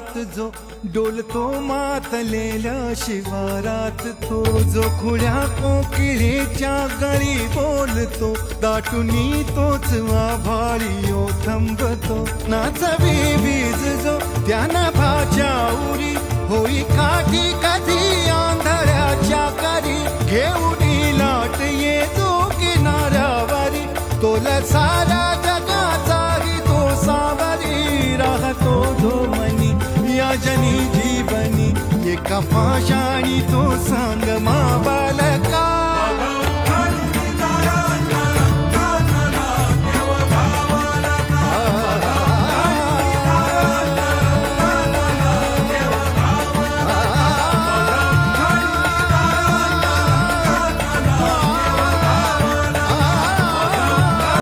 अंधारात जो डोलतो मातलेल्या शिवारात, तो जो खुल्या कोकिळेच्या गळी बोलतो, दाटुनी तोच आभाळी ओथंबतो. नाचवी वीज जो त्या नभाच्या उरी, होई काठी कधी आंधळ्याच्या करी, घेऊनी लाट ये जो किनाऱ्यावरी, तोला सारा जगाचाही तो सावरी, राहतो धोमनी या जनी जीवनी, एका पाशाणी तो सांग मा बालका.